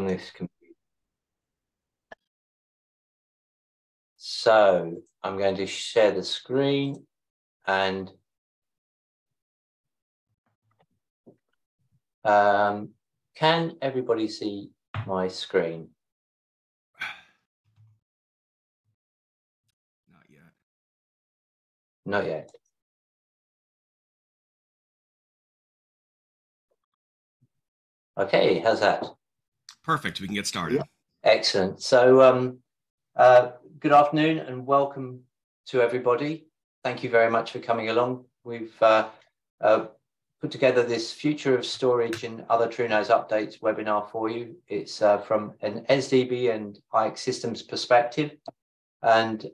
on this computer. So I'm going to share the screen and can everybody see my screen? Not yet. Not yet. Okay, how's that? Perfect. We can get started. Excellent. So good afternoon and welcome to everybody. Thank you very much for coming along. We've put together this Future of Storage and Other TrueNAS Updates webinar for you. It's from an SDB and iXsystems perspective. And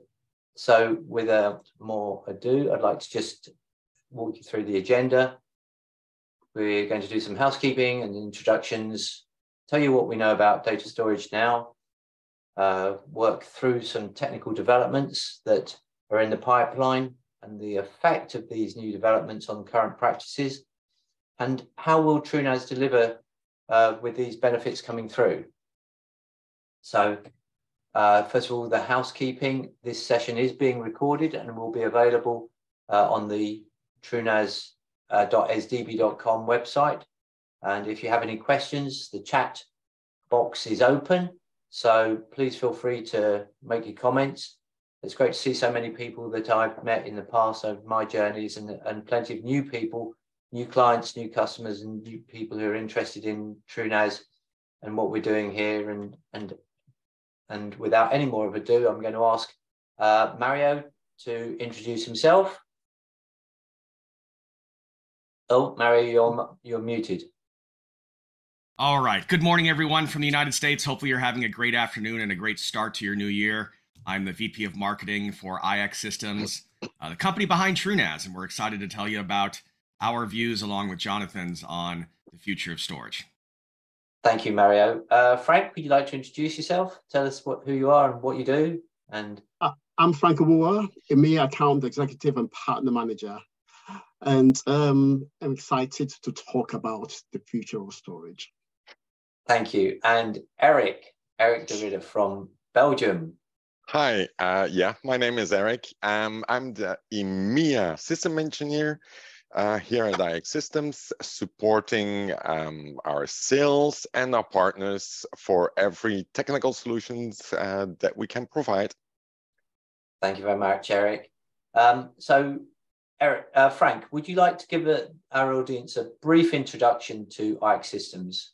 so without more ado, I'd like to just walk you through the agenda. We're going to do some housekeeping and introductions, tell you what we know about data storage now, work through some technical developments that are in the pipeline and the effect of these new developments on current practices, and how will TrueNAS deliver with these benefits coming through. So first of all, the housekeeping. This session is being recorded and will be available on the TrueNAS.sdb.com website. And if you have any questions, the chat box is open. So please feel free to make your comments. It's great to see so many people that I've met in the past over my journeys, and plenty of new people, new clients, new customers, and new people who are interested in TrueNAS and what we're doing here. And without any more of ado, I'm going to ask Mario to introduce himself. Oh, Mario, you're muted. All right. Good morning, everyone from the United States. Hopefully you're having a great afternoon and a great start to your new year. I'm the VP of Marketing for iXsystems, the company behind TrueNAS, and we're excited to tell you about our views along with Jonathan's on the future of storage. Thank you, Mario. Frank, would you like to introduce yourself? Tell us who you are and what you do. And I'm Frank Awuwa, EMEA Account Executive and Partner Manager. And I'm excited to talk about the future of storage. Thank you. And Eric de Ridder from Belgium. Hi, my name is Eric. I'm the EMEA System Engineer here at iXsystems, supporting our sales and our partners for every technical solutions that we can provide. Thank you very much, Eric. So, Eric, Frank, would you like to give our audience a brief introduction to iXsystems?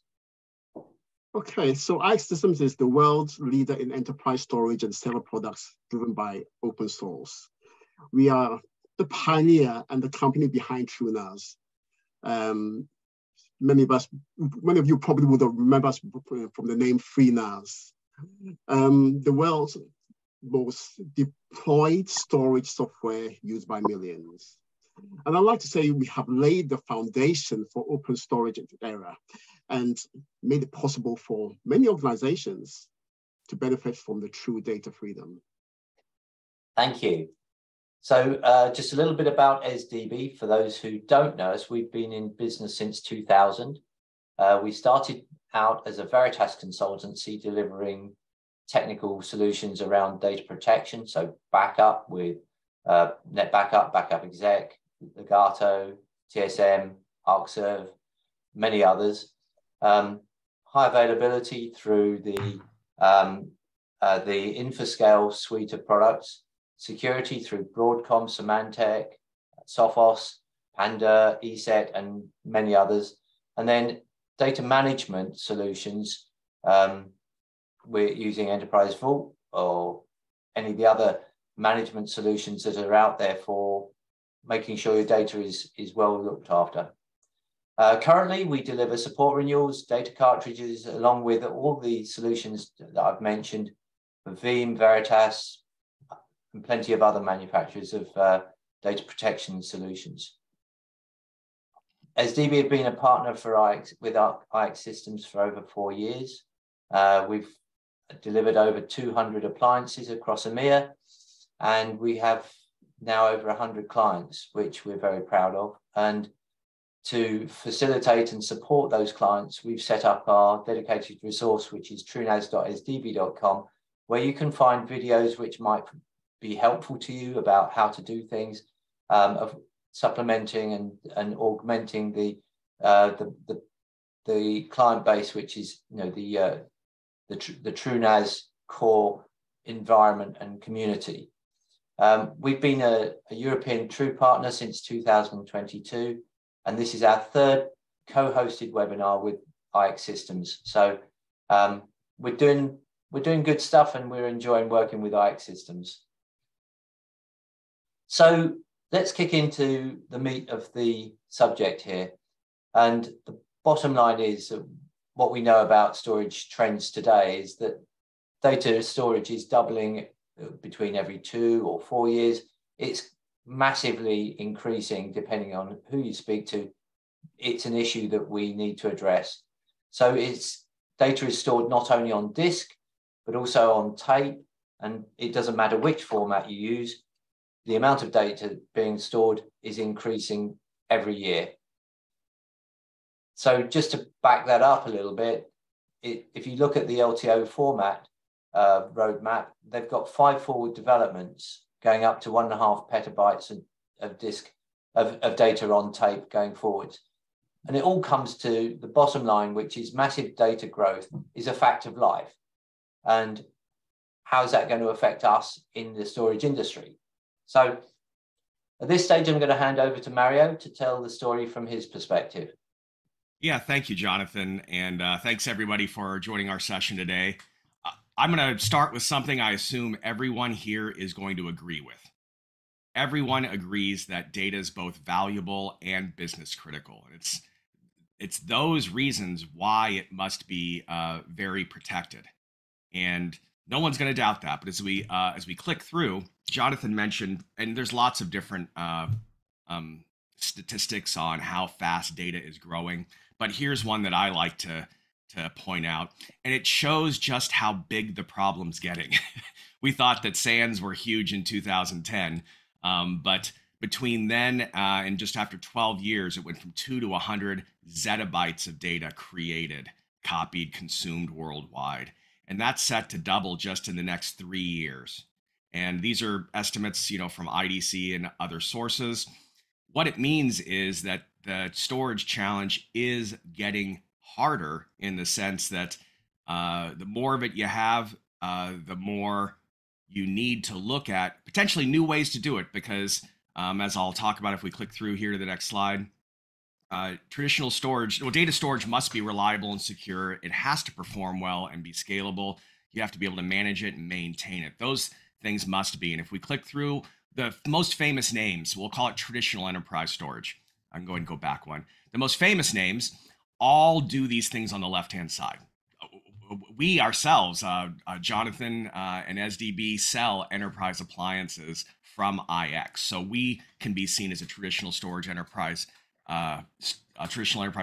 Okay, so iXsystems is the world's leader in enterprise storage and server products driven by open source. We are the pioneer and the company behind TrueNAS. Many of you probably would have remembered us from the name FreeNAS. The world's most deployed storage software used by millions. And I'd like to say we have laid the foundation for open storage era and made it possible for many organizations to benefit from the true data freedom. Thank you. So just a little bit about SDB. For those who don't know us, we've been in business since 2000. We started out as a Veritas consultancy delivering technical solutions around data protection, so backup with Net Backup, Backup Exec, Legato, TSM, ArcServe, many others. High availability through the InfoScale suite of products, security through Broadcom, Symantec, Sophos, Panda, ESET, and many others. And then data management solutions, we're using Enterprise Vault or any of the other management solutions that are out there for making sure your data is well looked after. Currently, we deliver support renewals, data cartridges, along with all the solutions that I've mentioned for Veeam, Veritas, and plenty of other manufacturers of data protection solutions. SDB have been a partner with iXsystems for over 4 years. We've delivered over 200 appliances across EMEA, and we have now over 100 clients, which we're very proud of. And to facilitate and support those clients, we've set up our dedicated resource, which is truenas.sdb.com, where you can find videos which might be helpful to you about how to do things, of supplementing and augmenting the client base, which is the TrueNAS core environment and community. We've been a European True partner since 2022, and this is our third co-hosted webinar with iXsystems. So we're doing good stuff, and we're enjoying working with iXsystems. So let's kick into the meat of the subject here. And the bottom line is that what we know about storage trends today is that data storage is doubling between every 2 or 4 years. It's massively increasing depending on who you speak to. It's an issue that we need to address. So data is stored not only on disk, but also on tape, and it doesn't matter which format you use. The amount of data being stored is increasing every year. So just to back that up a little bit, if you look at the LTO format roadmap, they've got 5 forward developments going up to 1.5 petabytes of data on tape going forward. And it all comes to the bottom line, which is massive data growth is a fact of life. And how is that going to affect us in the storage industry? So at this stage, I'm going to hand over to Mario to tell the story from his perspective. Yeah, thank you, Jonathan. And thanks, everybody, for joining our session today. I'm going to start with something I assume everyone here is going to agree with. Everyone agrees that data is both valuable and business critical. It's those reasons why it must be very protected. And no one's going to doubt that. But as we click through, Jonathan mentioned, and there's lots of different statistics on how fast data is growing. But here's one that I like to point out, and it shows just how big the problem's getting. We thought that SANs were huge in 2010, but between then and just after 12 years, it went from 2 to 100 zettabytes of data created, copied, consumed worldwide. And that's set to double just in the next 3 years. And these are estimates, from IDC and other sources. What it means is that the storage challenge is getting harder in the sense that the more of it you have, the more you need to look at potentially new ways to do it. Because as I'll talk about if we click through here to the next slide, traditional storage, data storage must be reliable and secure. It has to perform well and be scalable. You have to be able to manage it and maintain it. Those things must be. And if we click through the most famous names, we'll call it traditional enterprise storage. I can go ahead and go back one. The most famous names all do these things on the left-hand side. We ourselves, Jonathan and SDB, sell enterprise appliances from iX. So we can be seen as a traditional enterprise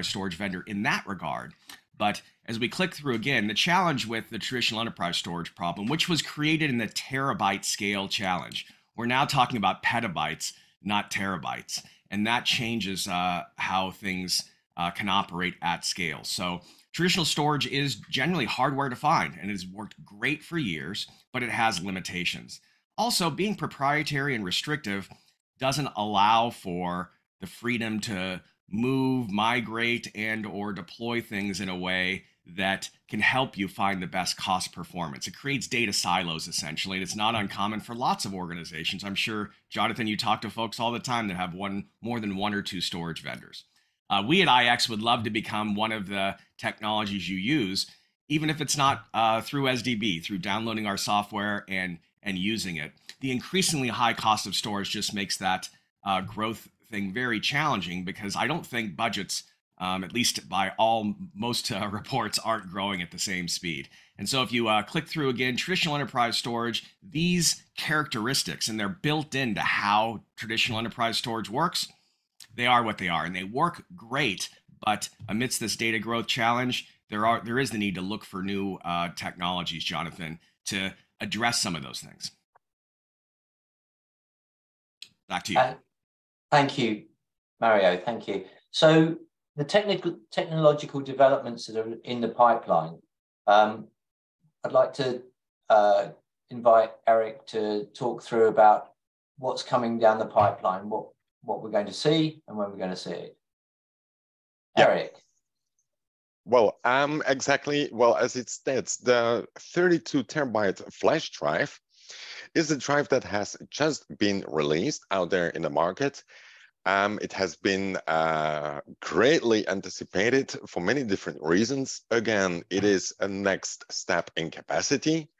storage vendor in that regard. But as we click through again, the challenge with the traditional enterprise storage problem, which was created in the terabyte scale challenge, we're now talking about petabytes, not terabytes. And that changes how things can operate at scale. So traditional storage is generally hardware defined and it has worked great for years, but it has limitations. Also, being proprietary and restrictive doesn't allow for the freedom to move, migrate, and or deploy things in a way that can help you find the best cost performance. It creates data silos, essentially, and it's not uncommon for lots of organizations. I'm sure, Jonathan, you talk to folks all the time that have more than 1 or 2 storage vendors. We at iX would love to become one of the technologies you use, even if it's not through SDB, through downloading our software and using it. The increasingly high cost of storage just makes that growth thing very challenging, because I don't think budgets, at least by most reports, aren't growing at the same speed. And so if you click through again, traditional enterprise storage, these characteristics, and they're built into how traditional enterprise storage works, they are what they are, and they work great. But amidst this data growth challenge, there is the need to look for new technologies, Jonathan, to address some of those things. Back to you. Thank you, Mario. Thank you. So the technological developments that are in the pipeline, I'd like to invite Eric to talk through about what's coming down the pipeline, what we're going to see and when we're going to see it. Yeah. Eric. Well, exactly. Well, as it states, the 32 terabyte flash drive is a drive that has just been released out there in the market. It has been greatly anticipated for many different reasons. Again, it is a next step in capacity.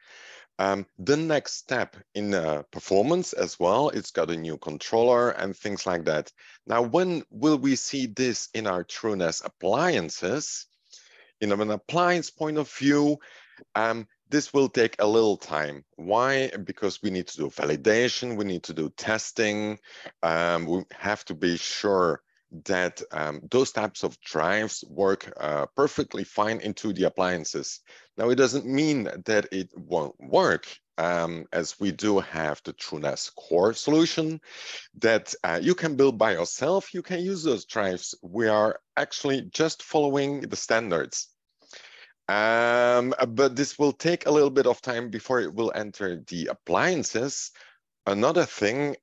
The next step in performance as well. It's got a new controller and things like that. Now, when will we see this in our TrueNAS appliances? In an appliance point of view, this will take a little time. Why? Because we need to do validation, we need to do testing. We have to be sure that those types of drives work perfectly fine into the appliances. Now, it doesn't mean that it won't work, as we do have the TrueNAS core solution that you can build by yourself. You can use those drives. We are actually just following the standards. But this will take a little bit of time before it will enter the appliances. Another thing,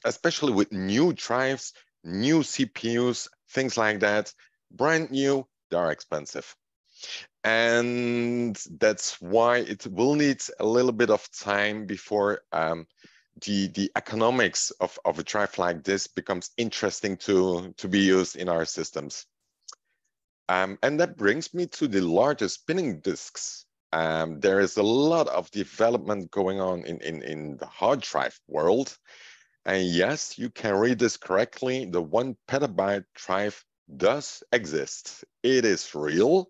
especially with new drives, new CPUs, things like that, brand new, they are expensive. And that's why it will need a little bit of time before the economics of a drive like this becomes interesting to be used in our systems. And that brings me to the largest spinning disks. There is a lot of development going on in the hard drive world. And yes, you can read this correctly. The 1 petabyte drive does exist. It is real.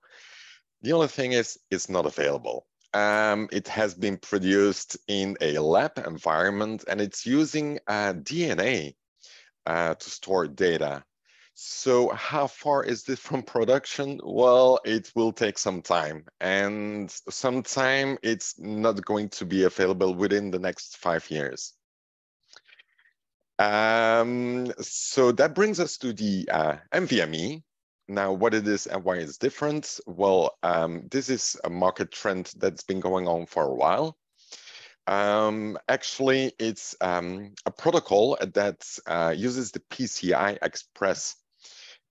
The only thing is it's not available. It has been produced in a lab environment and it's using DNA to store data. So how far is this from production? Well, it will take some time, and sometime it's not going to be available within the next 5 years. So that brings us to the NVMe. Now, what it is and why it's different? Well, this is a market trend that's been going on for a while. Actually, it's a protocol that uses the PCI Express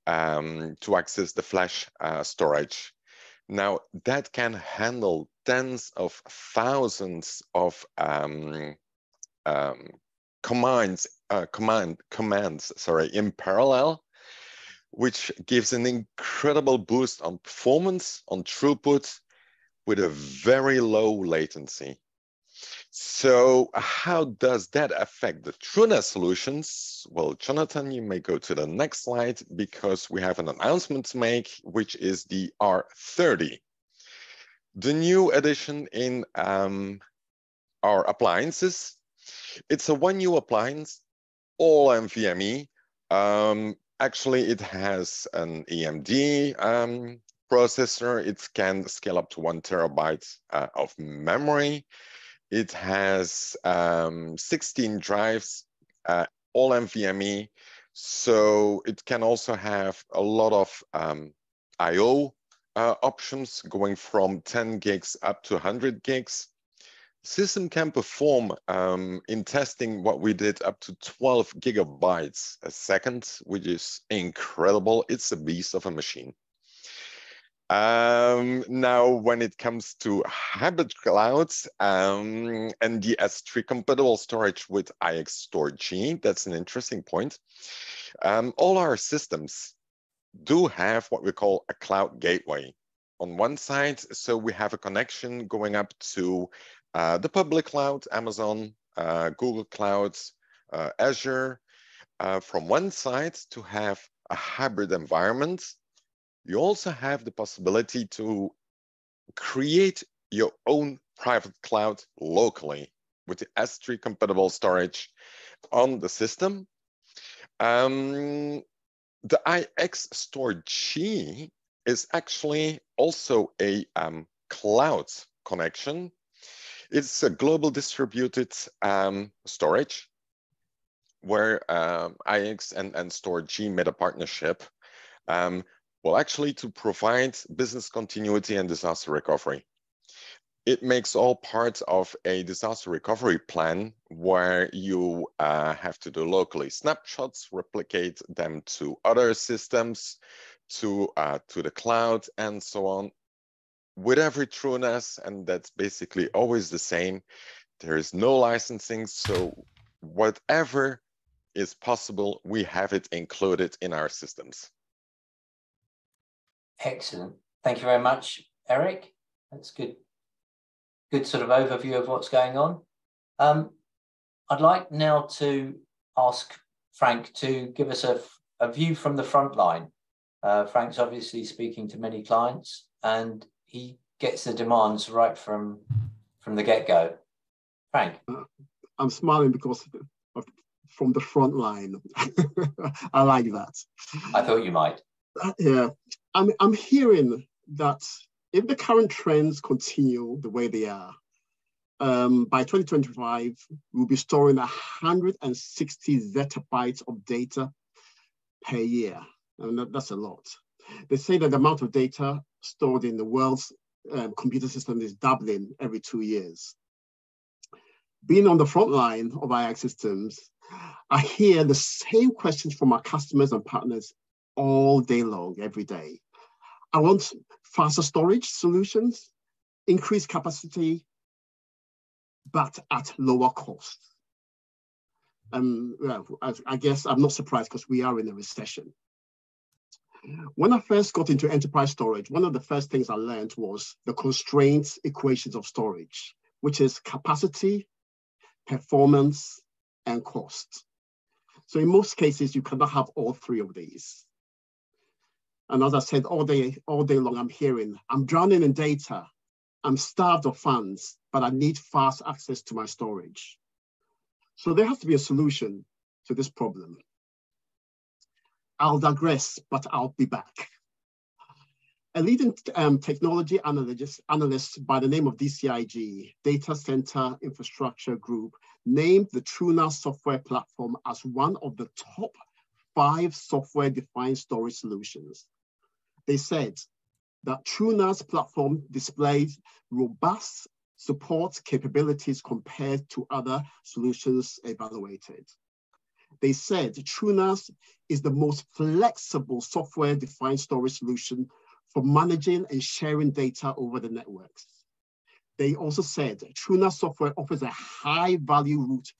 to access the flash storage. Now, that can handle tens of thousands of commands in parallel, which gives an incredible boost on performance, on throughput, with a very low latency. So how does that affect the TrueNAS solutions? Well, Jonathan, you may go to the next slide because we have an announcement to make, which is the R30. The new addition in our appliances. It's a one new appliance, all NVMe. Actually, it has an AMD processor. It can scale up to 1 terabyte of memory. It has 16 drives, all NVMe. So it can also have a lot of I/O options going from 10 gigs up to 100 gigs. System can perform in testing what we did up to 12 gigabytes a second, which is incredible. It's a beast of a machine. Now, when it comes to hybrid clouds and the S3 compatible storage with iXStorage, that's an interesting point. All our systems do have what we call a cloud gateway. On one side, so we have a connection going up to the public cloud, Amazon, Google Clouds, Azure. From one side to have a hybrid environment. You also have the possibility to create your own private cloud locally with the S3 compatible storage on the system. The iXStorage is actually also a cloud connection. It's a global distributed storage. where iX and Storage made a partnership, well, actually to provide business continuity and disaster recovery. It makes all parts of a disaster recovery plan where you have to do locally snapshots, replicate them to other systems, to the cloud, and so on. With every TrueNAS, and that's basically always the same, there is no licensing, so whatever is possible, we have it included in our systems. Excellent. Thank you very much, Eric. That's good. Good sort of overview of what's going on. I'd like now to ask Frank to give us a view from the front line. Frank's obviously speaking to many clients, and he gets the demands right from the get-go. Frank. I'm smiling because from the front line. I like that. I thought you might. Yeah, I'm hearing that if the current trends continue the way they are, by 2025, we'll be storing 160 zettabytes of data per year. And that's a lot. They say that the amount of data stored in the world's computer system is doubling every 2 years. Being on the front line of iXsystems, I hear the same questions from our customers and partners all day long, every day. I want faster storage solutions, increased capacity, but at lower cost. Well, I guess I'm not surprised because we are in a recession. When I first got into enterprise storage, one of the first things I learned was the constraint equations of storage, which is capacity, performance, and cost. So in most cases, you cannot have all three of these. And as I said, all day long, I'm hearing, I'm drowning in data, I'm starved of funds, but I need fast access to my storage. So there has to be a solution to this problem. I'll digress, but I'll be back. A leading technology analyst by the name of DCIG, Data Center Infrastructure Group, named the TrueNAS software platform as one of the top 5 software-defined storage solutions. They said that TrueNAS platform displays robust support capabilities compared to other solutions evaluated. They said TrueNAS is the most flexible software-defined storage solution for managing and sharing data over the networks. They also said TrueNAS software offers a high-value route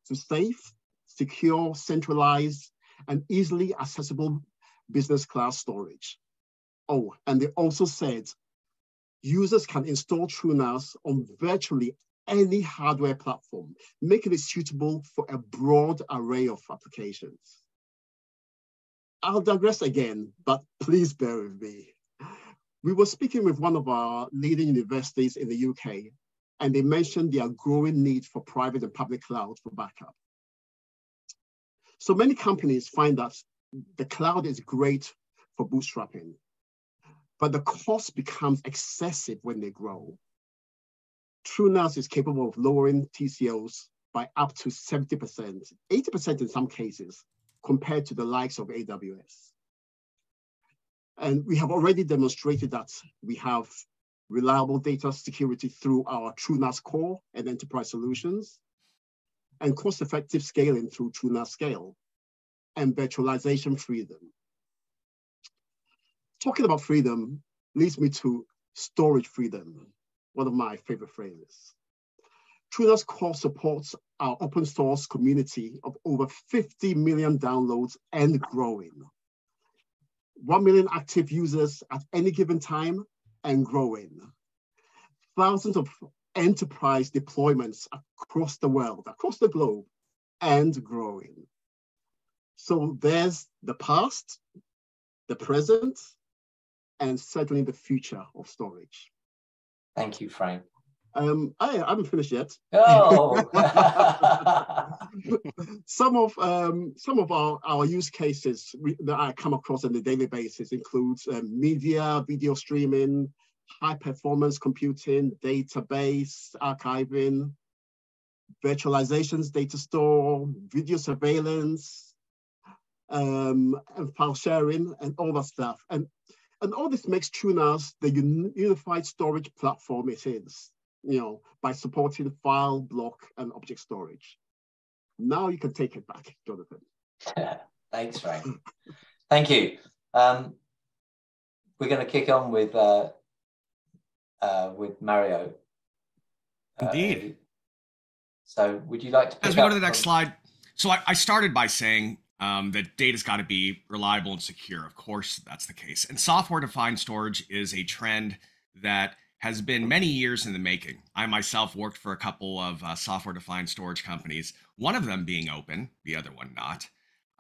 to safe, secure, centralized, and easily accessible business class storage. Oh, and they also said users can install TrueNAS on virtually any hardware platform, making it suitable for a broad array of applications. I'll digress again, but please bear with me. We were speaking with one of our leading universities in the UK, and they mentioned their growing need for private and public cloud for backup. So many companies find that the cloud is great for bootstrapping, but the cost becomes excessive when they grow. TrueNAS is capable of lowering TCOs by up to 70%, 80% in some cases, compared to the likes of AWS. And we have already demonstrated that we have reliable data security through our TrueNAS Core and enterprise solutions, and cost-effective scaling through TrueNAS Scale, and virtualization freedom. Talking about freedom leads me to storage freedom, one of my favorite phrases. TrueNAS Core supports our open source community of over 50 million downloads and growing. 1 million active users at any given time and growing. Thousands of enterprise deployments across the world, across the globe, and growing. So there's the past, the present, and certainly the future of storage. Thank you, Frank. I haven't finished yet. Oh. Some of our use cases that I come across on a daily basis includes media, video streaming, high performance computing, database, archiving, virtualizations, data store, video surveillance, and file sharing, and all that stuff. And all this makes TrueNAS the unified storage platform it is, by supporting file, block, and object storage. Now you can take it back, Jonathan. Thanks, Frank. Thank you. We're going to kick on with Mario. Indeed. So would you like to pick As we go to the next slide. So I started by saying that data's got to be reliable and secure. Of course, that's the case. And software-defined storage is a trend that has been many years in the making. I myself worked for a couple of software-defined storage companies, one of them being open, the other one not.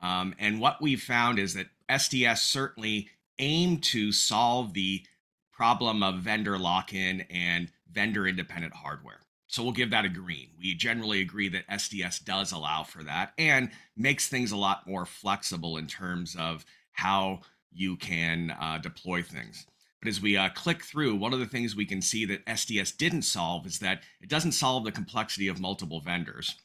And what we've found is that SDS certainly aimed to solve the problem of vendor lock-in and vendor-independent hardware. So we'll give that a green. We generally agree that SDS does allow for that and makes things a lot more flexible in terms of how you can deploy things. But as we click through, one of the things we can see that SDS didn't solve is that it doesn't solve the complexity of multiple vendors,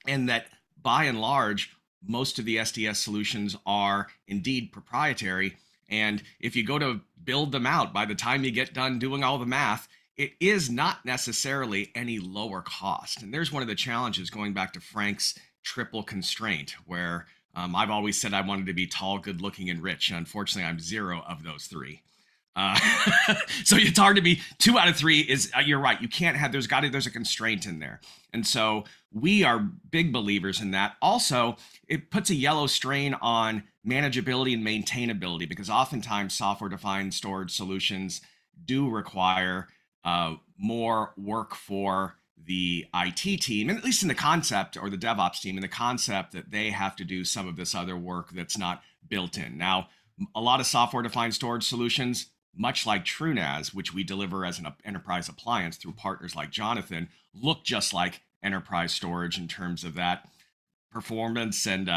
and that by and large, most of the SDS solutions are indeed proprietary. And if you go to build them out, by the time you get done doing all the math, it is not necessarily any lower cost. And there's one of the challenges, going back to Frank's triple constraint, where I've always said I wanted to be tall, good looking, and rich. And unfortunately, I'm zero of those three. So it's hard to be 2 out of 3 is, you're right. You can't have, there's a constraint in there. And so we are big believers in that. Also, it puts a yellow strain on manageability and maintainability, because oftentimes software-defined storage solutions do require more work for the IT team, and at least in the concept, or the DevOps team, in the concept that they have to do some of this other work that's not built in. Now, a lot of software-defined storage solutions, much like TrueNAS, which we deliver as an enterprise appliance through partners like Jonathan, look just like enterprise storage in terms of that performance. And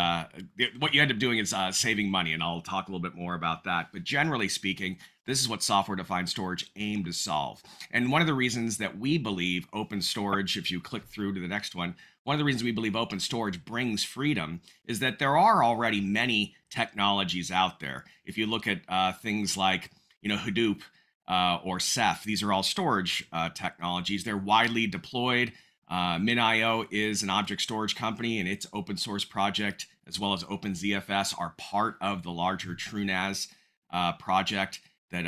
what you end up doing is saving money, and I'll talk a little bit more about that. But generally speaking, this is what software-defined storage aimed to solve. And one of the reasons that we believe open storage, if you click through to the next one of the reasons we believe open storage brings freedom is that there are already many technologies out there. If you look at things like Hadoop or Ceph, these are all storage technologies. They're widely deployed. MinIO is an object storage company, and its open source project, as well as OpenZFS, are part of the larger TrueNAS project that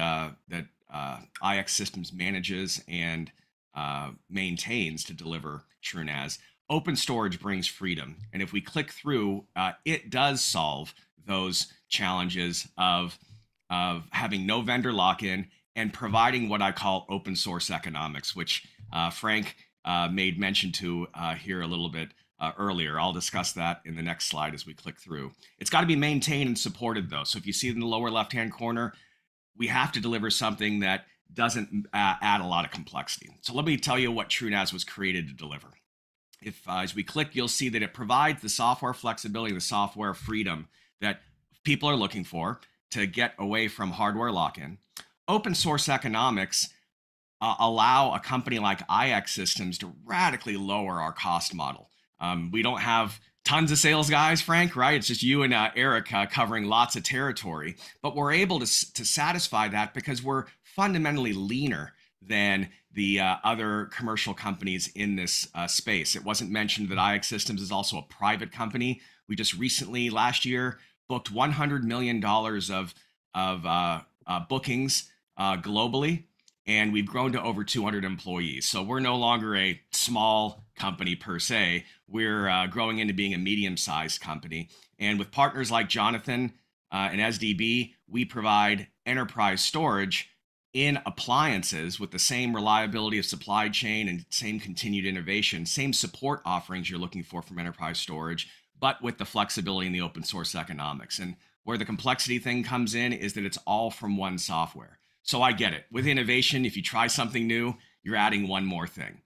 iXsystems manages and maintains to deliver TrueNAS. Open storage brings freedom, and if we click through, it does solve those challenges of having no vendor lock-in and providing what I call open source economics, which Frank made mention to here a little bit earlier. I'll discuss that in the next slide as we click through. It's got to be maintained and supported, though. So if you see in the lower left-hand corner, we have to deliver something that doesn't add a lot of complexity. So let me tell you what TrueNAS was created to deliver. If as we click, you'll see that it provides the software flexibility, the software freedom that people are looking for to get away from hardware lock-in. Open source economics allow a company like iXsystems to radically lower our cost model. We don't have tons of sales guys, Frank, right? It's just you and Eric covering lots of territory, but we're able to satisfy that because we're fundamentally leaner than the other commercial companies in this space. It wasn't mentioned that iXsystems is also a private company. We just recently, last year, booked $100 million of bookings globally, and we've grown to over 200 employees. So we're no longer a small company per se. We're growing into being a medium-sized company. And with partners like Jonathan and SDB, we provide enterprise storage in appliances with the same reliability of supply chain and same continued innovation, same support offerings you're looking for from enterprise storage, but with the flexibility and the open source economics. And where the complexity thing comes in is that it's all from one software. So I get it. With innovation, if you try something new, you're adding one more thing.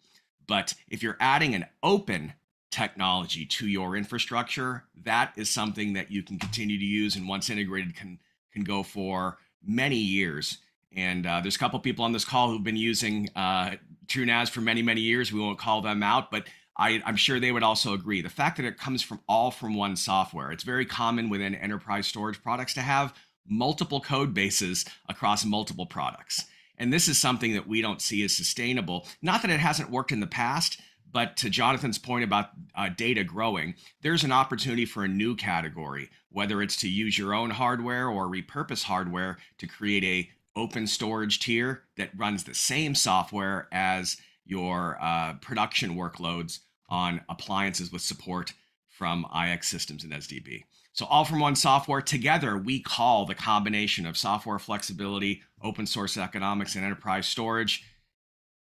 But if you're adding an open technology to your infrastructure, that is something that you can continue to use, and once integrated can go for many years. And there's a couple people on this call who've been using TrueNAS for many, many years. We won't call them out, but I'm sure they would also agree. The fact that it comes from all from one software, it's very common within enterprise storage products to have multiple code bases across multiple products. And this is something that we don't see as sustainable. Not that it hasn't worked in the past, but to Jonathan's point about data growing, there's an opportunity for a new category, whether it's to use your own hardware or repurpose hardware to create a open storage tier that runs the same software as your production workloads on appliances with support from iXsystems and SDB. So all from one software together, we call the combination of software flexibility, open source economics, and enterprise storage.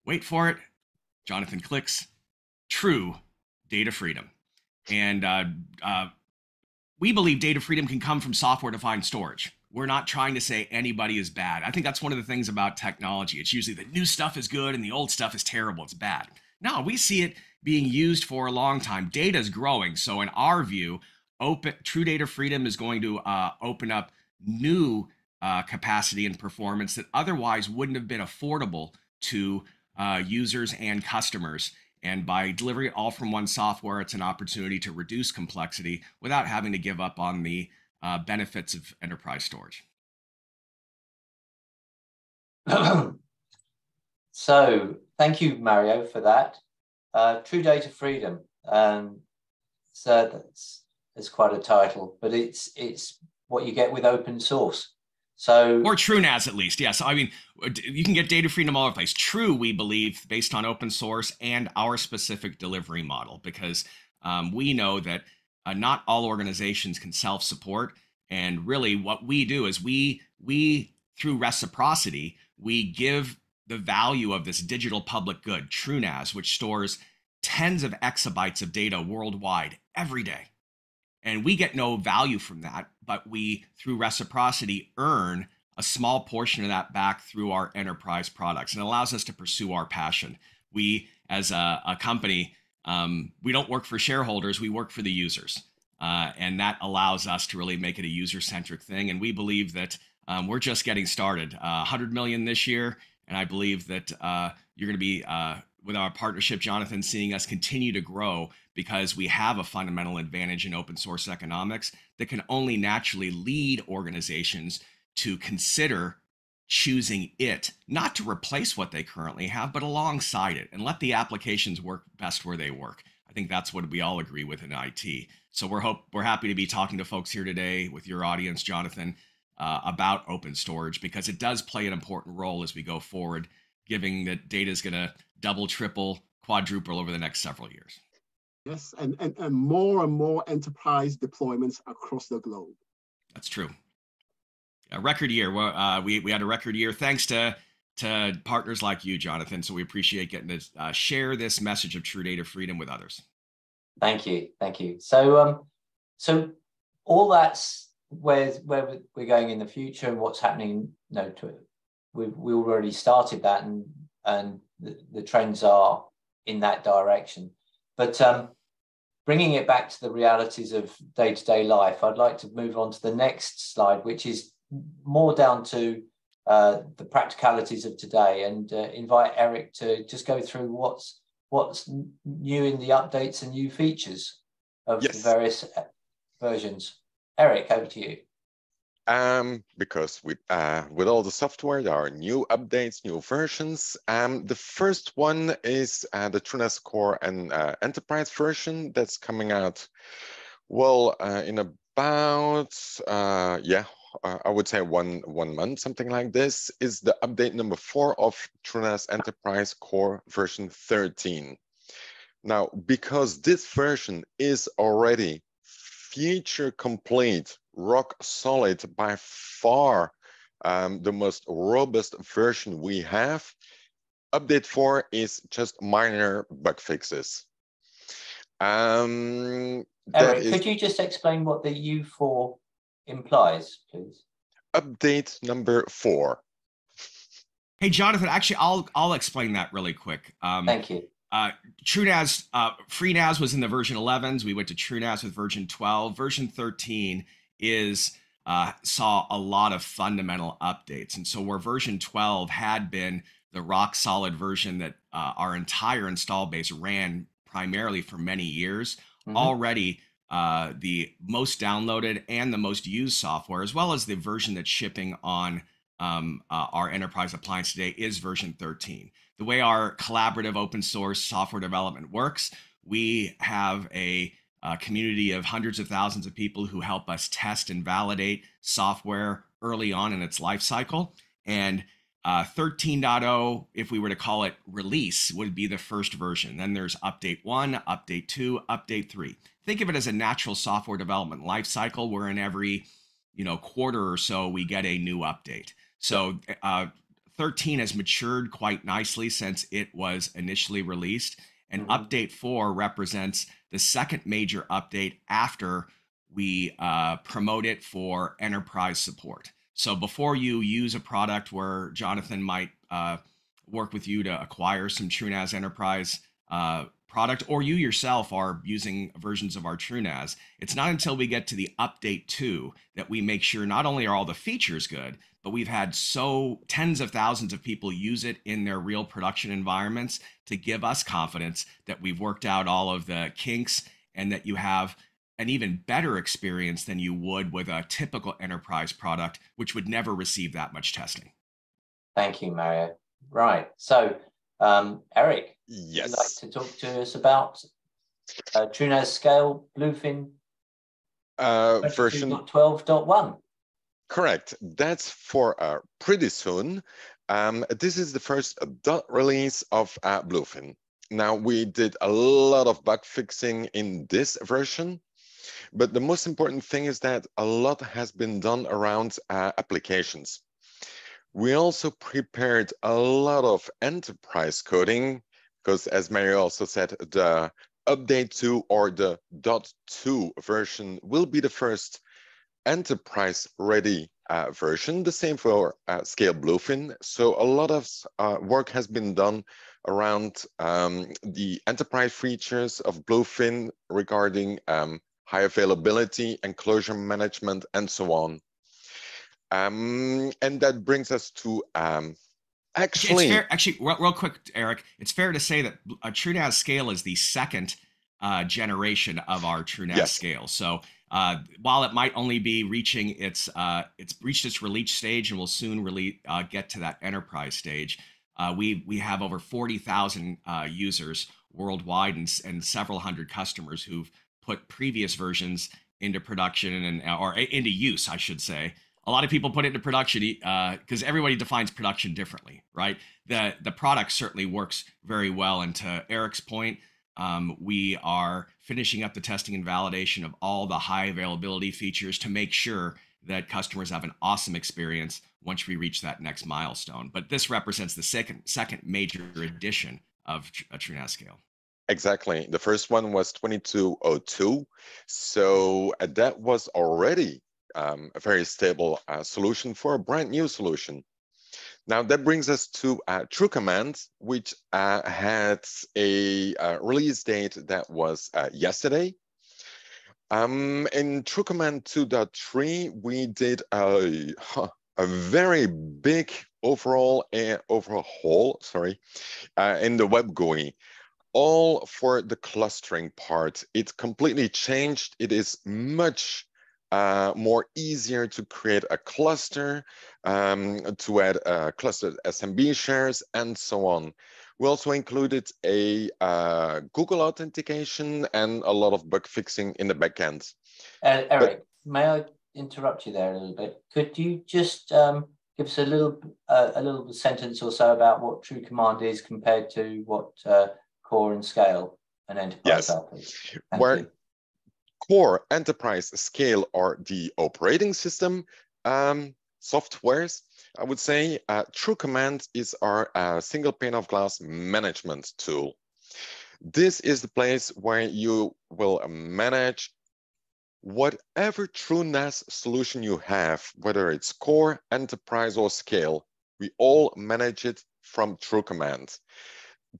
Wait for it. Jonathan clicks. True data freedom. And we believe data freedom can come from software-defined storage. We're not trying to say anybody is bad. I think that's one of the things about technology. It's usually the new stuff is good and the old stuff is terrible. It's bad. No, we see it being used for a long time. Data is growing. So in our view, true data freedom is going to open up new capacity and performance that otherwise wouldn't have been affordable to users and customers. And by delivering it all from one software, it's an opportunity to reduce complexity without having to give up on the benefits of enterprise storage. So thank you, Mario, for that. True data freedom. So that's quite a title, but it's what you get with open source. So, or TrueNAS at least, yes. I mean, you can get data freedom all over the place. True, we believe, based on open source and our specific delivery model, because we know that not all organizations can self-support. And really what we do is we through reciprocity, we give the value of this digital public good, TrueNAS, which stores tens of exabytes of data worldwide every day. And we get no value from that, but we, through reciprocity, earn a small portion of that back through our enterprise products, and it allows us to pursue our passion. We, as a company, we don't work for shareholders, we work for the users. And that allows us to really make it a user-centric thing. And we believe that we're just getting started. 100 million this year, and I believe that you're going to be, with our partnership, Jonathan, seeing us continue to grow because we have a fundamental advantage in open source economics that can only naturally lead organizations to consider choosing it, not to replace what they currently have, but alongside it, and let the applications work best where they work. I think that's what we all agree with in IT. So we're happy to be talking to folks here today with your audience, Jonathan, about open storage, because it does play an important role as we go forward, given that data is going to double, triple, quadruple over the next several years. Yes, and more enterprise deployments across the globe. That's true. A record year. We had a record year thanks to partners like you, Jonathan. So we appreciate getting to share this message of true data freedom with others. Thank you. So all that's where we're going in the future and what's happening. We already started that, and the trends are in that direction. But bringing it back to the realities of day-to-day life, I'd like to move on to the next slide, which is more down to the practicalities of today, and invite Eric to just go through what's new in the updates and new features of the various versions. Eric, over to you. Because with all the software, there are new updates, new versions. The first one is the TrueNAS Core and Enterprise version that's coming out, well, in about, I would say one month, something like this, is the update number 4 of TrueNAS Enterprise Core version 13. Now, because this version is already feature complete, rock solid, by far the most robust version we have, update 4 is just minor bug fixes. Eric, could you just explain what the U4 implies, please? Update number 4. Hey, Jonathan, actually, I'll explain that really quick. Thank you. TrueNAS, FreeNAS was in the version 11s. We went to TrueNAS with version 12. Version 13 saw a lot of fundamental updates. And so where version 12 had been the rock solid version that our entire install base ran primarily for many years. Mm-hmm. Already, the most downloaded and the most used software, as well as the version that's shipping on our enterprise appliance today, is version 13. The way our collaborative open source software development works, we have a community of hundreds of thousands of people who help us test and validate software early on in its life cycle. And 13.0, if we were to call it release, would be the first version. Then there's update 1, update 2, update 3. Think of it as a natural software development life cycle where in every quarter or so we get a new update. So 13 has matured quite nicely since it was initially released. And update 4 represents the second major update after we promote it for enterprise support. So before you use a product where Jonathan might work with you to acquire some TrueNAS enterprise product, or you yourself are using versions of our TrueNAS, it's not until we get to the update 2 that we make sure not only are all the features good, but we've had tens of thousands of people use it in their real production environments to give us confidence that we've worked out all of the kinks and that you have an even better experience than you would with a typical enterprise product, which would never receive that much testing. Thank you, Mario. Right. So, Eric, yes, would you like to talk to us about TrueNAS Scale Bluefin version 22.12.1? Correct. That's for pretty soon. This is the first release of Bluefin. Now, we did a lot of bug fixing in this version, but the most important thing is that a lot has been done around applications. We also prepared a lot of enterprise coding because, as Mario also said, the update 2 or the .2 version will be the first enterprise-ready version, the same for Scale Bluefin. So a lot of work has been done around the enterprise features of Bluefin regarding high availability, enclosure management, and so on. And that brings us to actually, real quick, Eric, it's fair to say that TrueNAS Scale is the second generation of our TrueNAS Scale. So while it might only be reaching it's reached its release stage and will soon get to that enterprise stage, we have over 40,000 users worldwide and several hundred customers who've put previous versions into production or into use, I should say. A lot of people put it into production because everybody defines production differently, right? The product certainly works very well. And to Eric's point, we are finishing up the testing and validation of all the high availability features to make sure that customers have an awesome experience once we reach that next milestone. But this represents the second major edition of a TrueNAS Scale. Exactly. The first one was 22.02. So that was already a very stable solution for a brand new solution. Now that brings us to TrueCommand, which had a release date that was yesterday. In TrueCommand 2.3, we did a very big overhaul in the web GUI. All for the clustering part. It completely changed. It is much more easier to create a cluster, to add clustered SMB shares, and so on. We also included a Google authentication and a lot of bug fixing in the backend. Eric, may I interrupt you there a little bit? Could you just give us a little sentence or so about what TrueCommand is compared to what Core and Scale and Enterprise are, please? Thank you. Core, Enterprise, Scale are the operating system softwares, I would say. TrueCommand is our single pane of glass management tool. This is the place where you will manage whatever TrueNAS solution you have, whether it's Core, Enterprise, or Scale. We all manage it from TrueCommand.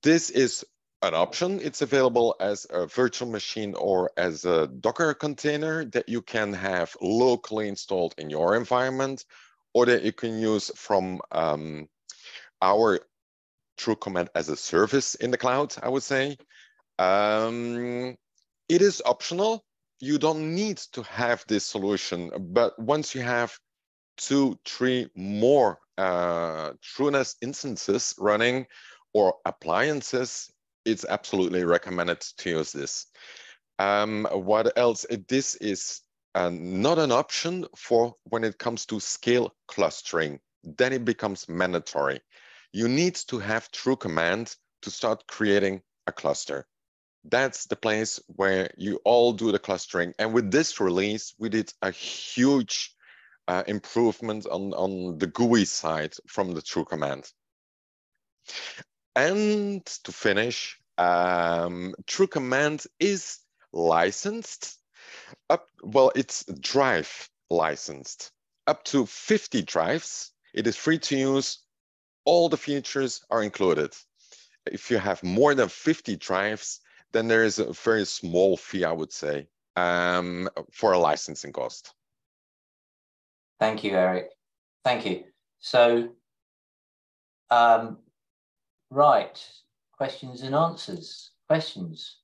This is an option. It's available as a virtual machine or as a Docker container that you can have locally installed in your environment, or that you can use from our TrueCommand as a service in the cloud, I would say. It is optional. You don't need to have this solution, but once you have 2, 3 more TrueNAS instances running or appliances, it's absolutely recommended to use this. What else? This is not an option for when it comes to scale clustering. Then it becomes mandatory. You need to have TrueCommand to start creating a cluster. That's the place where you all do the clustering. And with this release, we did a huge improvement on the GUI side from the TrueCommand. And to finish, TrueCommand is licensed well, it's drive licensed up to 50 drives. It is free to use. All the features are included. If you have more than 50 drives, then there is a very small fee, I would say, for a licensing cost. Thank you, Eric. Thank you. So, right, questions and answers. Questions.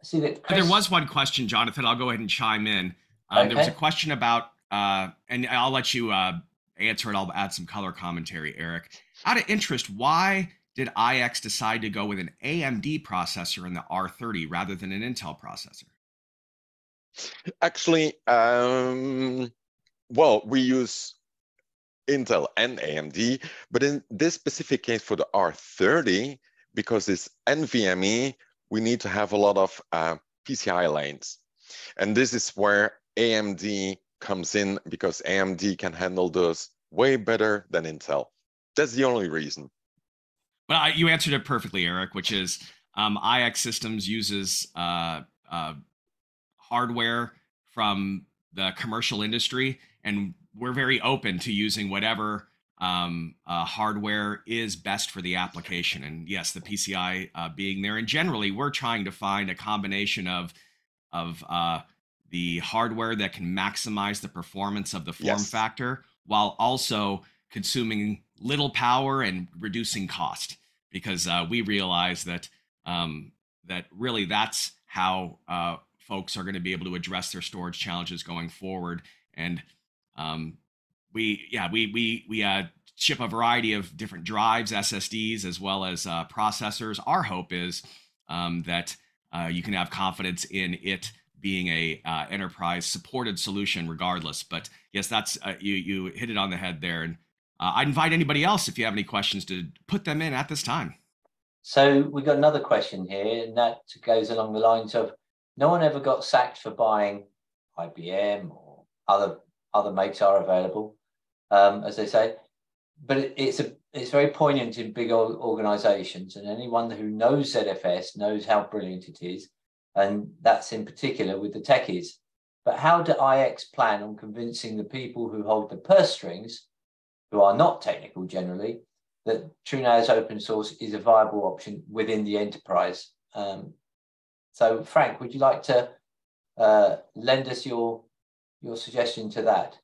See that Chris... There was one question, Jonathan. I'll go ahead and chime in. Okay. There was a question about, and I'll let you answer it. I'll add some color commentary, Eric. Out of interest, why did iX decide to go with an AMD processor in the R30 rather than an Intel processor? Actually, well, we use Intel and AMD, but in this specific case for the R30, because it's NVMe, we need to have a lot of PCI lanes. And this is where AMD comes in, because AMD can handle those way better than Intel. That's the only reason. Well, you answered it perfectly, Eric, which is iXsystems uses hardware from the commercial industry, and we're very open to using whatever hardware is best for the application. And yes, the PCI being there. And generally, we're trying to find a combination of the hardware that can maximize the performance of the form factor while also consuming little power and reducing cost, because we realize that that really that's how folks are going to be able to address their storage challenges going forward. And we ship a variety of different drives, SSDs, as well as processors. Our hope is that you can have confidence in it being a enterprise supported solution regardless. But yes, that's you hit it on the head there. And I'd invite anybody else, if you have any questions, to put them in at this time. So we got another question here, and that goes along the lines of, no one ever got sacked for buying IBM or other makes are available, as they say. But it's very poignant in big organizations, and anyone who knows ZFS knows how brilliant it is, and that's in particular with the techies. But how do iX plan on convincing the people who hold the purse strings, who are not technical generally, that TrueNAS open source is a viable option within the enterprise? So Frank, would you like to lend us your suggestion to that?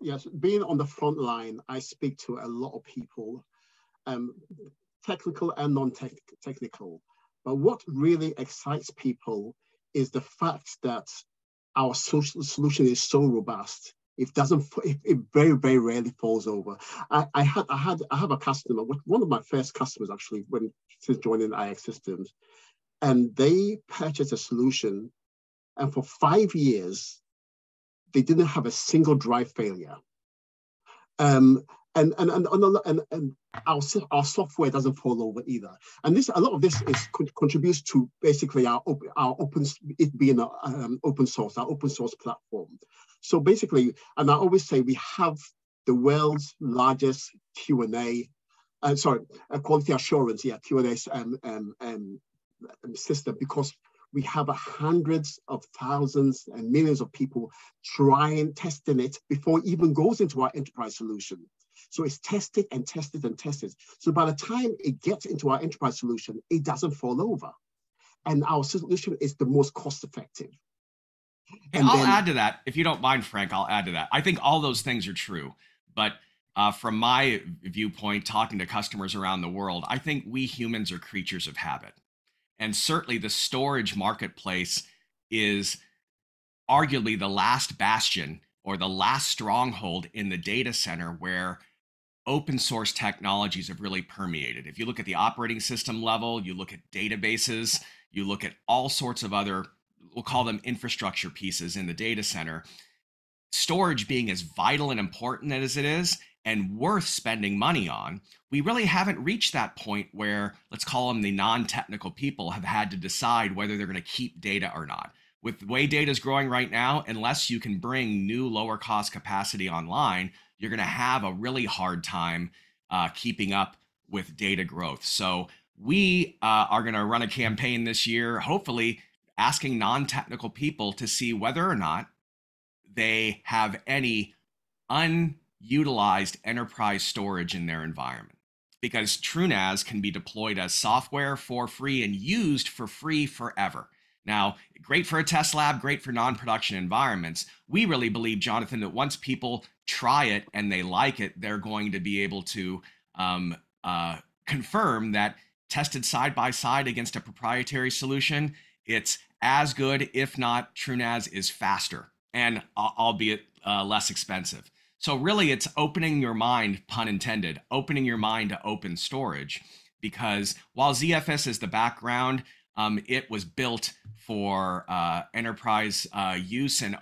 Yes, being on the front line, I speak to a lot of people, technical and non-technical. But what really excites people is the fact that our solution is so robust. It very, very rarely falls over. I have a customer, one of my first customers actually, since joining iXsystems, and they purchased a solution, and for 5 years, they didn't have a single drive failure. And our software doesn't fall over either. And a lot of this contributes to basically it being an open source platform. So basically, and I always say we have the world's largest quality assurance, QA system, because we have hundreds of thousands and millions of people testing it before it even goes into our enterprise solution. So it's tested and tested and tested. So by the time it gets into our enterprise solution, it doesn't fall over. And our solution is the most cost effective. And I'll add to that, if you don't mind, Frank, I'll add to that. I think all those things are true. But from my viewpoint, talking to customers around the world, I think we humans are creatures of habit. And certainly the storage marketplace is arguably the last bastion or the last stronghold in the data center where open source technologies have really permeated. If you look at the operating system level, you look at databases, you look at all sorts of other, we'll call them infrastructure pieces in the data center, storage being as vital and important as it is and worth spending money on, we really haven't reached that point where, let's call them the non-technical people, have had to decide whether they're going to keep data or not. With the way data is growing right now, unless you can bring new lower cost capacity online, you're going to have a really hard time keeping up with data growth. So we are going to run a campaign this year, hopefully asking non-technical people to see whether or not they have any unutilized enterprise storage in their environment. Because TrueNAS can be deployed as software for free and used for free forever. Now, great for a test lab, great for non-production environments. We really believe, Jonathan, that once people try it and they like it, they're going to be able to confirm that tested side by side against a proprietary solution, it's as good, if not TrueNAS is faster and albeit less expensive. So really it's opening your mind, pun intended, opening your mind to open storage, because while ZFS is the background, it was built for enterprise use, and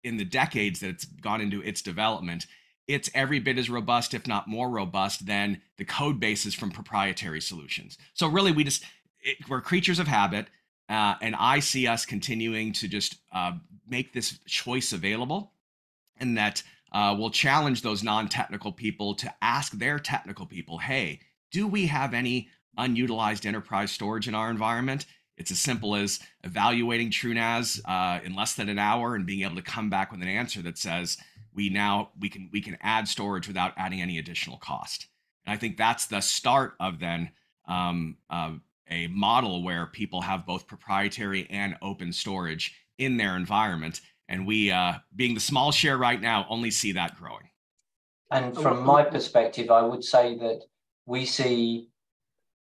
in the decades that it's gone into its development, it's every bit as robust, if not more robust, than the code bases from proprietary solutions. So really, we're creatures of habit, and I see us continuing to just make this choice available, and that we'll challenge those non-technical people to ask their technical people, hey, do we have any unutilized enterprise storage in our environment? It's as simple as evaluating TrueNAS in less than an hour and being able to come back with an answer that says we can add storage without adding any additional cost. And I think that's the start of then a model where people have both proprietary and open storage in their environment. And we, being the small share right now, only see that growing. And from my perspective, I would say that we see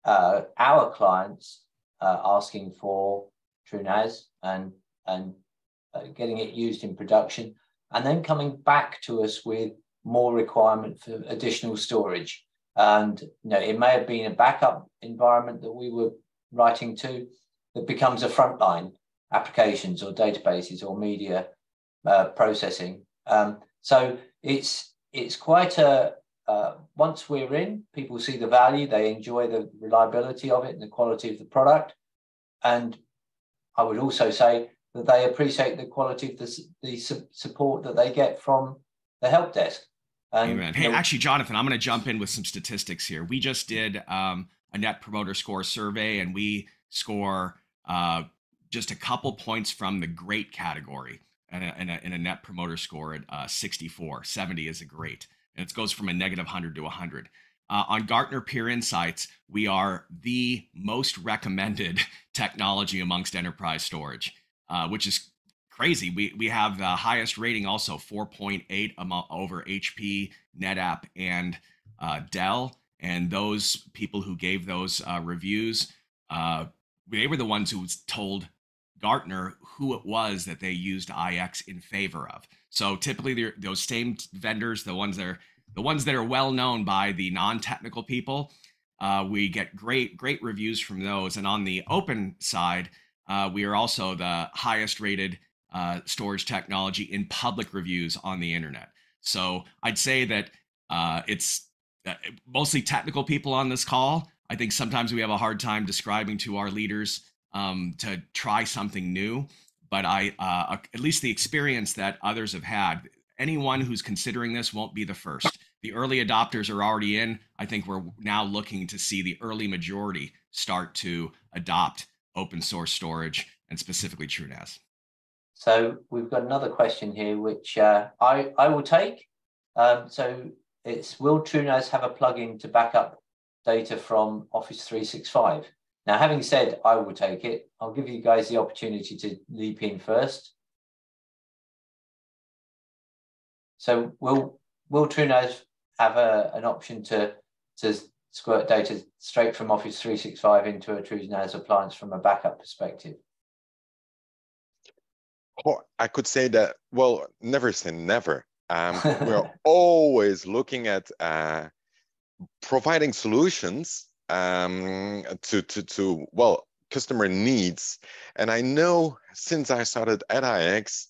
our clients asking for TrueNAS and getting it used in production, and then coming back to us with more requirement for additional storage. And it may have been a backup environment that we were writing to that becomes a frontline applications or databases or media processing. So it's quite a once we're in, people see the value, they enjoy the reliability of it and the quality of the product. And I would also say that they appreciate the quality of the support that they get from the help desk. Amen. Hey, actually, Jonathan, I'm going to jump in with some statistics here. We just did a Net Promoter Score survey, and we score just a couple points from the great category in a Net Promoter Score at 64. 70 is a great. And it goes from a negative 100 to 100. On Gartner Peer Insights, we are the most recommended technology amongst enterprise storage, which is crazy. We have the highest rating also, 4.8 over HP, NetApp, and Dell. And those people who gave those reviews, they were the ones who told Gartner who it was that they used IX in favor of. So typically those same vendors, the ones that are well known by the non-technical people, we get great reviews from those. And on the open side, we are also the highest rated storage technology in public reviews on the internet. So I'd say that it's mostly technical people on this call. I think sometimes we have a hard time describing to our leaders to try something new, but at least the experience that others have had, anyone who's considering this won't be the first. The early adopters are already in. I think we're now looking to see the early majority start to adopt open source storage, and specifically TrueNAS. So we've got another question here, which I will take. So it's, will TrueNAS have a plugin to back up data from Office 365? Now, having said I will take it, I'll give you guys the opportunity to leap in first. So will TrueNAS have an option to squirt data straight from Office 365 into a TrueNAS appliance from a backup perspective? Oh, I could say that, well, never say never. We're always looking at providing solutions to well, customer needs. And I know since I started at iX,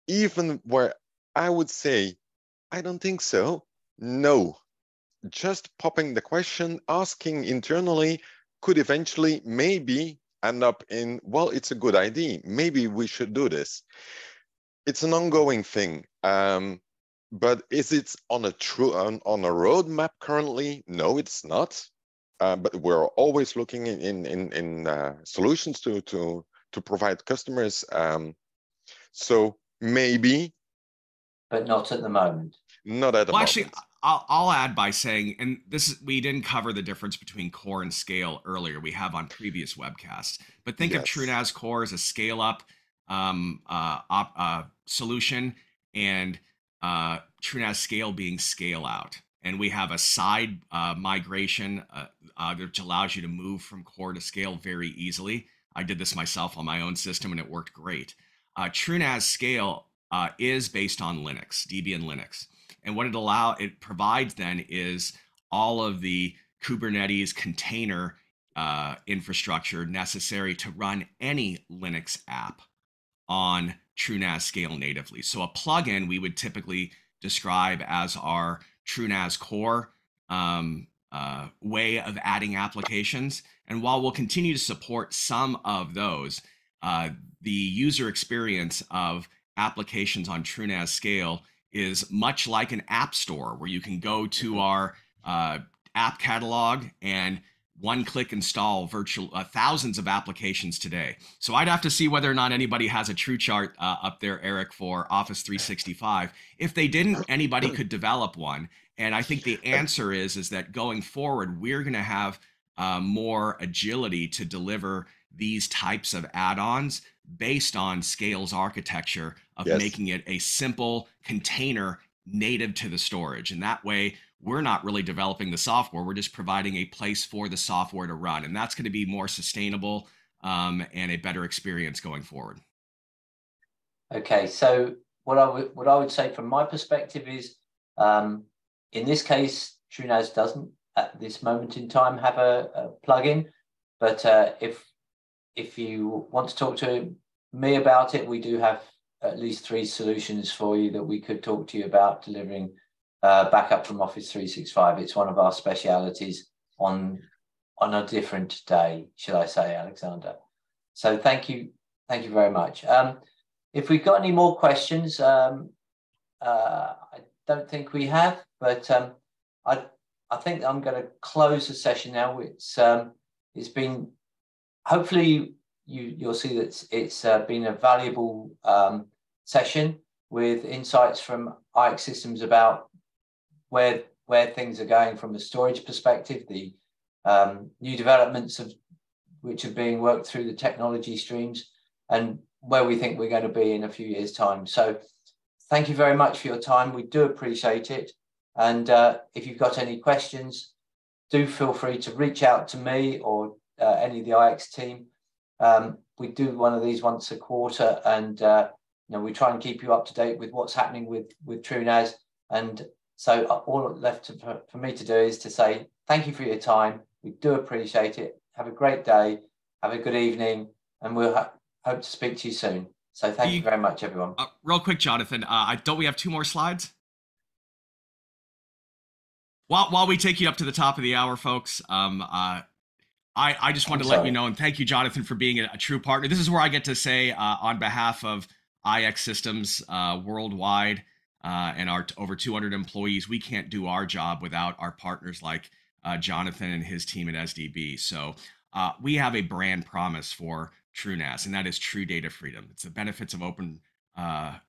even where I would say, I don't think so, no, just popping the question, asking internally could eventually maybe end up in, well, it's a good idea. Maybe we should do this. It's an ongoing thing. But is it on a roadmap currently? No, it's not. But we're always looking in solutions to provide customers. So maybe, but not at the moment. Not at the moment. Actually, I'll add by saying, and we didn't cover the difference between core and scale earlier. We have on previous webcasts, but think of TrueNAS Core as a scale up solution, and TrueNAS Scale being scale out. And we have a side migration which allows you to move from core to scale very easily. I did this myself on my own system and it worked great. TrueNAS Scale is based on Linux, Debian Linux. And what it provides then is all of the Kubernetes container infrastructure necessary to run any Linux app on TrueNAS Scale natively. So a plugin we would typically describe as our TrueNAS Core way of adding applications. And while we'll continue to support some of those, the user experience of applications on TrueNAS Scale is much like an app store where you can go to our app catalog and one-click install thousands of applications today. So I'd have to see whether or not anybody has a TrueChart up there, Eric, for Office 365. If they didn't, anybody could develop one. And I think the answer is that going forward, we're going to have more agility to deliver these types of add-ons based on Scale's architecture of making it a simple container native to the storage. And that way, we're not really developing the software. We're just providing a place for the software to run. And that's going to be more sustainable and a better experience going forward. Okay, so what I would say from my perspective is, in this case, TrueNAS doesn't at this moment in time have a plugin, but if you want to talk to me about it, we do have at least 3 solutions for you that we could talk to you about delivering backup from Office 365. It's one of our specialities on a different day, should I say, Alexander. So thank you very much. If we've got any more questions, I don't think we have, but I think I'm going to close the session now. It's been, hopefully you'll see that it's been a valuable session with insights from iXsystems about where things are going from a storage perspective, the new developments which are being worked through the technology streams, and where we think we're going to be in a few years' time. So thank you very much for your time. We do appreciate it. And if you've got any questions, do feel free to reach out to me or any of the iX team. We do one of these once a quarter, and we try and keep you up to date with what's happening with TrueNAS. And so all left for me to do is to say thank you for your time. We do appreciate it. Have a great day. Have a good evening, and we'll hope to speak to you soon. So thank you very much, everyone. Real quick, Jonathan, don't we have 2 more slides? While we take you up to the top of the hour, folks, I just wanted to let you know, and thank you, Jonathan, for being a true partner. This is where I get to say, on behalf of iXsystems worldwide and our over 200 employees, we can't do our job without our partners like Jonathan and his team at SDB. So we have a brand promise for TrueNAS, and that is true data freedom. It's the benefits of open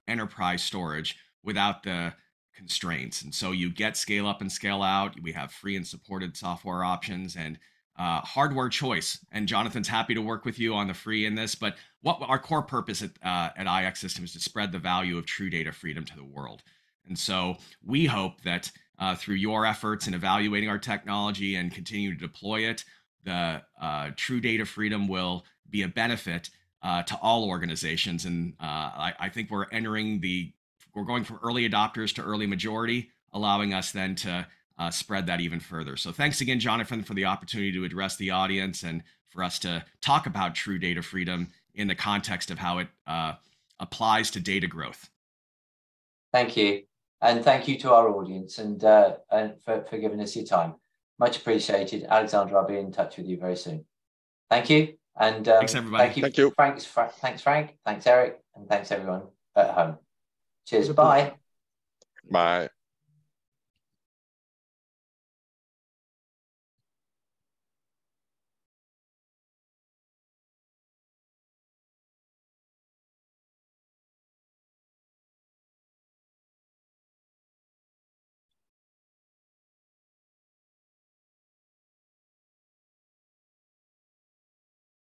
enterprise storage without the constraints. And so you get scale up and scale out. We have free and supported software options and hardware choice. And Jonathan's happy to work with you on the free in this. But what our core purpose at iXsystems is to spread the value of true data freedom to the world. And so we hope that through your efforts in evaluating our technology and continue to deploy it, the true data freedom will be a benefit to all organizations. And I think we're going from early adopters to early majority, allowing us then to spread that even further. So thanks again, Jonathan, for the opportunity to address the audience and for us to talk about true data freedom in the context of how it applies to data growth. Thank you. And thank you to our audience and for giving us your time. Much appreciated. Alexander, I'll be in touch with you very soon. Thank you. And thanks, everybody. Thank you. Thanks, Frank. Thanks, Eric. And thanks, everyone at home. Cheers. Bye. Bye.